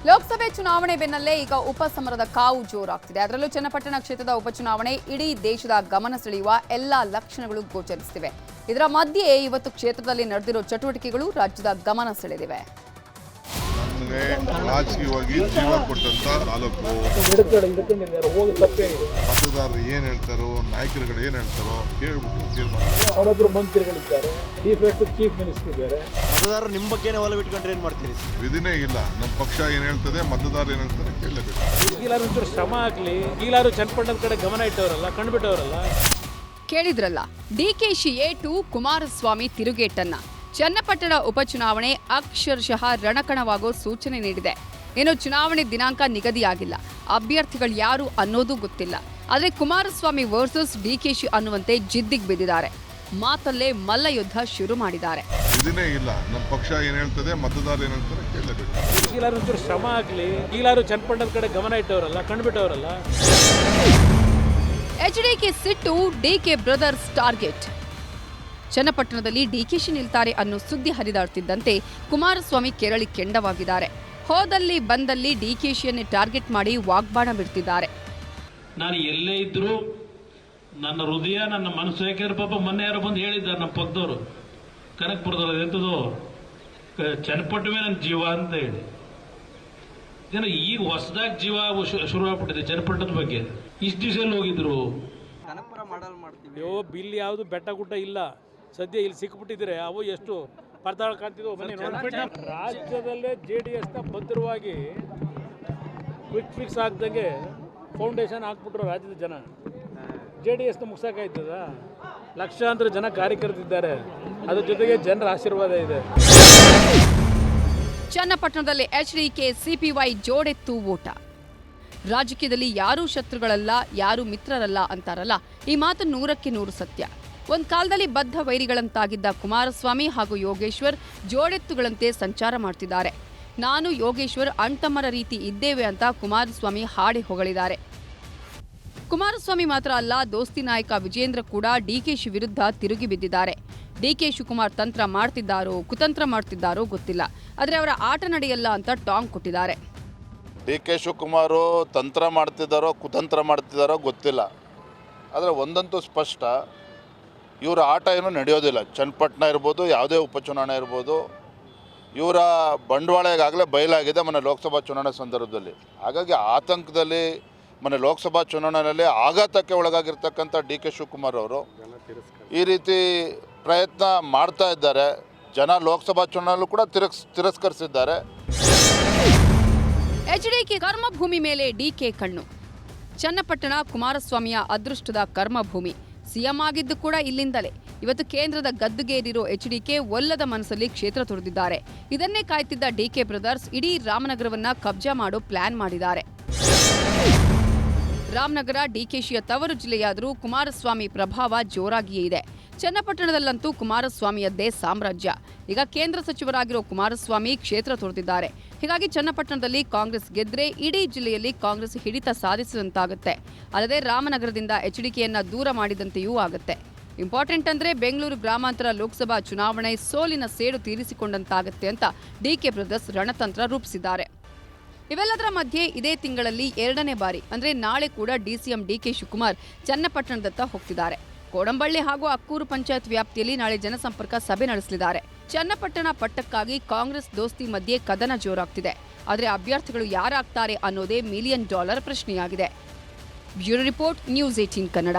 ಲೋಕಸಭೆ ಚುನಾವಣೆ ಬೆನ್ನಲ್ಲೇ ಈಗ ಉಪಸಮರದ ಕಾವು ಜೋರಾಗ್ತಿದೆ. ಅದರಲ್ಲೂ ಚನ್ನಪಟ್ಟಣ ಕ್ಷೇತ್ರದ ಉಪಚುನಾವಣೆ ಇಡೀ ದೇಶದ ಗಮನ ಸೆಳೆಯುವ ಎಲ್ಲಾ ಲಕ್ಷಣಗಳು ಗೋಚರಿಸುತ್ತಿವೆ. ಇದರ ಮಧ್ಯೆ ಇವತ್ತು ಕ್ಷೇತ್ರದಲ್ಲಿ ನಡೆದಿರೋ ಚಟುವಟಿಕೆಗಳು ರಾಜ್ಯದ ಗಮನ ಸೆಳೆದಿವೆ. ರಾಜಕೀಯವಾಗಿ ಜೀವ ಕೊಟ್ಟಂತ ತಾಲೂಕು ಮತದಾರರು ಏನ್ ಹೇಳ್ತಾರೋ, ನಾಯಕರುಗಳು ಏನ್ ಹೇಳ್ತಾರೋ ಕೇಳ್ಬಿಟ್ಟು ತೀರ್ಮಾನ. ಮಂತ್ರಿಗಳಿದ್ದಾರೆ, ಚೀಫ್ ಮಿನಿಸ್ಟರ್ ಇದ್ದಾರೆ. ಮತದಾರರು ನಿಮ್ಮ ಬಗ್ಗೆ ಒಲ ಬಿಟ್ಕೊಂಡ್ರೆ ಏನ್ ಮಾಡ್ತೀರಿ? ವಿಧಿನೇ ಇಲ್ಲ. ನಮ್ಮ ಪಕ್ಷ ಏನ್ ಹೇಳ್ತದೆ, ಮತದಾರ ಏನ್ ಹೇಳ್ತಾರೆ ಕೇಳಲೇಬೇಕು. ಈಗಲಾರು ಒಂಚೂರು ಶ್ರಮ ಆಗ್ಲಿ, ಈಗಲಾರು ಚನ್ನಪಟ್ಟಣದ ಕಡೆ ಗಮನ ಇಟ್ಟವರಲ್ಲ, ಕಂಡುಬಿಟ್ಟವರಲ್ಲ. ಕೇಳಿದ್ರಲ್ಲ, ಡಿಕೆಶಿ ಏಟು ಕುಮಾರಸ್ವಾಮಿ ತಿರುಗೇಟನ್ನ. ಚನ್ನಪಟ್ಟಣ ಉಪಚುನಾವಣೆ ಅಕ್ಷರಶಃ ರಣಕಣವಾಗೋ ಸೂಚನೆ ನೀಡಿದೆ. ಇನ್ನು ಚುನಾವಣೆ ದಿನಾಂಕ ನಿಗದಿಯಾಗಿಲ್ಲ, ಅಭ್ಯರ್ಥಿಗಳು ಯಾರು ಅನ್ನೋದು ಗೊತ್ತಿಲ್ಲ. ಆದರೆ ಕುಮಾರಸ್ವಾಮಿ ವರ್ಸಸ್ ಡಿಕೆಶಿ ಅನ್ನುವಂತೆ ಜಿದ್ದಿಗೆ ಬಿದ್ದಿದ್ದಾರೆ. ಮಾತಲ್ಲೇ ಮಲ್ಲ ಯುದ್ಧ ಶುರು ಮಾಡಿದ್ದಾರೆ. ವಿಧಿನೇ ಇಲ್ಲ. ನಮ್ಮ ಪಕ್ಷ ಏನ್ ಹೇಳ್ತದೆ, ಮತದಾರ ಏನ್ ಹೇಳ್ತಾರೆ ಕೇಳಲೇಬೇಕು. ಈಗಲಾರು ಒಂಚೂರು ಶ್ರಮ ಆಗ್ಲಿ, ಈಗಲಾರು ಚನ್ನಪಟ್ಟಣದ ಕಡೆ ಗಮನ ಇಟ್ಟವರಲ್ಲ, ಕಂಡುಬಿಟ್ಟವರಲ್ಲ. ಎಚ್ಡಿಕೆ ಸಿಟ್ಟು, ಡಿಕೆ ಬ್ರದರ್ಸ್ ಟಾರ್ಗೆಟ್. ಚನ್ನಪಟ್ಟಣದಲ್ಲಿ ಡಿಕೆಶಿ ನಿಲ್ತಾರೆ ಅನ್ನೋ ಸುದ್ದಿ ಹರಿದಾಡ್ತಿದ್ದಂತೆ ಕುಮಾರಸ್ವಾಮಿ ಕೆರಳಿ ಕೆಂಡವಾಗಿದ್ದಾರೆ. ಹೋದಲ್ಲಿ ಬಂದಲ್ಲಿ ಡಿಕೆಶಿಯನ್ನೇ ಟಾರ್ಗೆಟ್ ಮಾಡಿ ವಾಗ್ಬಾಣ ಬಿಡ್ತಿದ್ದಾರೆ. ನಾನು ಎಲ್ಲೇ ಇದ್ರು ನನ್ನ ಹೃದಯ, ನನ್ನ ಮನಸ್ಸು, ಯಾಕೆಂದ್ರೆ ಪಾಪ ಮೊನ್ನೆ ಯಾರು ಬಂದು ಹೇಳಿದ್ದಾರೆ ನಮ್ಮ ಪಕ್ಕದವರು, ಕನಕಪುರದವರು, ಎಂಥದ್ದು ಚನ್ನಪಟ್ಟಣವೇ ನನ್ನ ಜೀವ ಅಂತ ಹೇಳಿ. ಏನೋ ಈಗ ಹೊಸದಾಗಿ ಜೀವ ಶುರುವಾಗ್ಬಿಟ್ಟಿದೆ ಚನ್ನಪಟ್ಟಣದ ಬಗ್ಗೆ. ಇಷ್ಟು ದಿವಸ ಹೋಗಿದ್ರು. ಅಯ್ಯೋ, ಬಿಲ್ ಯಾವುದು ಬೆಟ್ಟ ಗುಡ್ಡ ಇಲ್ಲ, ಸದ್ಯ ಇಲ್ಲಿ ಸಿಕ್ಬಿಟ್ಟಿದ್ರೆ ಅವು ಎಷ್ಟು ಪರ್ದಾಳ ಕಾಣ್ತಿದ್ವು. ರಾಜ್ಯದಲ್ಲೇ JDSನ ಭದ್ರವಾಗಿ ಕ್ವಿಕ್ ಫಿಕ್ಸ್ ಆಗ್ದಂಗೆ ಫೌಂಡೇಶನ್ ಹಾಕ್ಬಿಟ್ರು ರಾಜ್ಯದ ಜನ. JDSನ ಮುಗ್ಸಕ್ಕಾಯ್ತದ? ಲಕ್ಷಾಂತರ ಜನ ಕಾರ್ಯಕರ್ತರಿದ್ದಾರೆ, ಅದ್ರ ಜೊತೆಗೆ ಜನರ ಆಶೀರ್ವಾದ ಇದೆ. ಚನ್ನಪಟ್ಟಣದಲ್ಲಿ ಎಚ್ಡಿಕೆ ಸಿಪಿವೈ ಜೋಡೆತ್ತು ಓಟ. ರಾಜಕೀಯದಲ್ಲಿ ಯಾರೂ ಶತ್ರುಗಳಲ್ಲ, ಯಾರೂ ಮಿತ್ರರಲ್ಲ ಅಂತಾರಲ್ಲ, ಈ ಮಾತು 100ಕ್ಕೆ 100 ಸತ್ಯ. ಒಂದು ಕಾಲದಲ್ಲಿ ಬದ್ಧ ವೈರಿಗಳಂತಾಗಿದ್ದ ಕುಮಾರಸ್ವಾಮಿ ಹಾಗೂ ಯೋಗೇಶ್ವರ್ ಜೋಡೆತ್ತುಗಳಂತೆ ಸಂಚಾರ ಮಾಡ್ತಿದ್ದಾರೆ. ನಾನು ಯೋಗೇಶ್ವರ್ ಅಣ್ತಮ್ಮರ ರೀತಿ ಇದ್ದೇವೆ ಅಂತ ಕುಮಾರಸ್ವಾಮಿ ಹಾಡಿ ಹೊಗಳಿದ್ದಾರೆ. ಕುಮಾರಸ್ವಾಮಿ ಮಾತ್ರ ಅಲ್ಲ, ದೋಸ್ತಿ ನಾಯಕ ವಿಜೇಂದ್ರ ಕೂಡ ಡಿಕೆಶಿ ವಿರುದ್ಧ ತಿರುಗಿ ಬಿದ್ದಿದ್ದಾರೆ. ಡಿಕೆ ಶಿವಕುಮಾರ್ ತಂತ್ರ ಮಾಡ್ತಿದ್ದಾರೋ ಕುತಂತ್ರ ಮಾಡ್ತಿದ್ದಾರೋ ಗೊತ್ತಿಲ್ಲ, ಆದರೆ ಅವರ ಆಟ ನಡೆಯಲ್ಲ ಅಂತ ಟಾಂಗ್ ಕೊಟ್ಟಿದ್ದಾರೆ. DK ಶಿವಕುಮಾರು ತಂತ್ರ ಮಾಡ್ತಿದ್ದಾರೋ ಕುತಂತ್ರ ಮಾಡ್ತಿದ್ದಾರೋ ಗೊತ್ತಿಲ್ಲ, ಆದರೆ ಒಂದಂತೂ ಸ್ಪಷ್ಟ, ಇವರ ಆಟ ಏನೂ ನಡೆಯೋದಿಲ್ಲ. ಚನ್ನಪಟ್ಟಣ ಇರ್ಬೋದು, ಯಾವುದೇ ಉಪಚುನಾವಣೆ ಇರ್ಬೋದು, ಇವರ ಬಂಡವಾಳ ಈಗಾಗಲೇ ಬಯಲಾಗಿದೆ ಮೊನ್ನೆ ಲೋಕಸಭಾ ಚುನಾವಣೆ ಸಂದರ್ಭದಲ್ಲಿ. ಹಾಗಾಗಿ ಆತಂಕದಲ್ಲಿ ಮೊನ್ನೆ ಲೋಕಸಭಾ ಚುನಾವಣೆಯಲ್ಲಿ ಆಘಾತಕ್ಕೆ ಒಳಗಾಗಿರ್ತಕ್ಕಂಥ DK ಶಿವಕುಮಾರ್ ಅವರು ಈ ರೀತಿ ಪ್ರಯತ್ನ ಮಾಡ್ತಾ ಇದ್ದಾರೆ. ಜನ ಲೋಕಸಭಾ ಚುನಾವಣೆಯಲ್ಲೂ ಕೂಡ ತಿರಸ್ಕರಿಸಿದ್ದಾರೆ. ಎಚ್ಡಿಕೆ ಕರ್ಮಭೂಮಿ ಮೇಲೆ ಡಿಕೆ ಕಣ್ಣು. ಚನ್ನಪಟ್ಟಣ ಕುಮಾರಸ್ವಾಮಿಯ ಅದೃಷ್ಟದ ಕರ್ಮಭೂಮಿ. ಸಿಎಂ ಆಗಿದ್ದು ಕೂಡ ಇಲ್ಲಿಂದಲೇ. ಇವತ್ತು ಕೇಂದ್ರದ ಗದ್ದುಗೇರಿರೋ ಎಚ್ಡಿಕೆ ಒಲ್ಲದ ಮನಸ್ಸಲ್ಲಿ ಕ್ಷೇತ್ರ ತೊರೆದಿದ್ದಾರೆ. ಇದನ್ನೇ ಕಾಯ್ತಿದ್ದ ಡಿಕೆ ಬ್ರದರ್ಸ್ ಇಡೀ ರಾಮನಗರವನ್ನ ಕಬ್ಜಾ ಮಾಡೋ ಪ್ಲಾನ್ ಮಾಡಿದ್ದಾರೆ. ರಾಮನಗರ ಡಿಕೆಶಿಯ ತವರು ಜಿಲ್ಲೆಯಾದರೂ ಕುಮಾರಸ್ವಾಮಿ ಪ್ರಭಾವ ಜೋರಾಗಿಯೇ ಇದೆ. ಚನ್ನಪಟ್ಟಣದಲ್ಲಂತೂ ಕುಮಾರಸ್ವಾಮಿಯದ್ದೇ ಸಾಮ್ರಾಜ್ಯ. ಈಗ ಕೇಂದ್ರ ಸಚಿವರಾಗಿರೋ ಕುಮಾರಸ್ವಾಮಿ ಕ್ಷೇತ್ರ ತೊರೆದಿದ್ದಾರೆ. ಹೀಗಾಗಿ ಚನ್ನಪಟ್ಟಣದಲ್ಲಿ ಕಾಂಗ್ರೆಸ್ ಗೆದ್ರೆ ಇಡೀ ಜಿಲ್ಲೆಯಲ್ಲಿ ಕಾಂಗ್ರೆಸ್ ಹಿಡಿತ ಸಾಧಿಸಿದಂತಾಗುತ್ತೆ. ಅಲ್ಲದೆ ರಾಮನಗರದಿಂದ ಎಚ್ಡಿಕೆಯನ್ನ ದೂರ ಮಾಡಿದಂತೆಯೂ ಆಗುತ್ತೆ. ಇಂಪಾರ್ಟೆಂಟ್ ಅಂದ್ರೆ ಬೆಂಗಳೂರು ಗ್ರಾಮಾಂತರ ಲೋಕಸಭಾ ಚುನಾವಣೆ ಸೋಲಿನ ಸೇಡು ತೀರಿಸಿಕೊಂಡಂತಾಗುತ್ತೆ ಅಂತ ಡಿಕೆ ಬ್ರದರ್ಸ್ ರಣತಂತ್ರ ರೂಪಿಸಿದ್ದಾರೆ. ಇವೆಲ್ಲದರ ಮಧ್ಯೆ ಇದೇ ತಿಂಗಳಲ್ಲಿ 2ನೇ ಬಾರಿ ಅಂದ್ರೆ ನಾಳೆ ಕೂಡ ಡಿಸಿಎಂ ಡಿಕೆ ಶಿವಕುಮಾರ್ ಚನ್ನಪಟ್ಟಣದತ್ತ ಹೋಗ್ತಿದ್ದಾರೆ. ಕೋಡಂಬಳ್ಳಿ ಹಾಗೂ ಅಕ್ಕೂರು ಪಂಚಾಯತ್ ವ್ಯಾಪ್ತಿಯಲ್ಲಿ ನಾಳೆ ಜನಸಂಪರ್ಕ ಸಭೆ ನಡೆಸಲಿದ್ದಾರೆ. ಚನ್ನಪಟ್ಟಣ ಪಟ್ಟಕ್ಕಾಗಿ ಕಾಂಗ್ರೆಸ್ ದೋಸ್ತಿ ಮಧ್ಯೆ ಕದನ ಜೋರಾಗ್ತಿದೆ. ಆದರೆ ಅಭ್ಯರ್ಥಿಗಳು ಯಾರಾಗ್ತಾರೆ ಅನ್ನೋದೇ $1 ಮಿಲಿಯನ್ ಪ್ರಶ್ನೆಯಾಗಿದೆ. Bureau report, news 18 Kannada.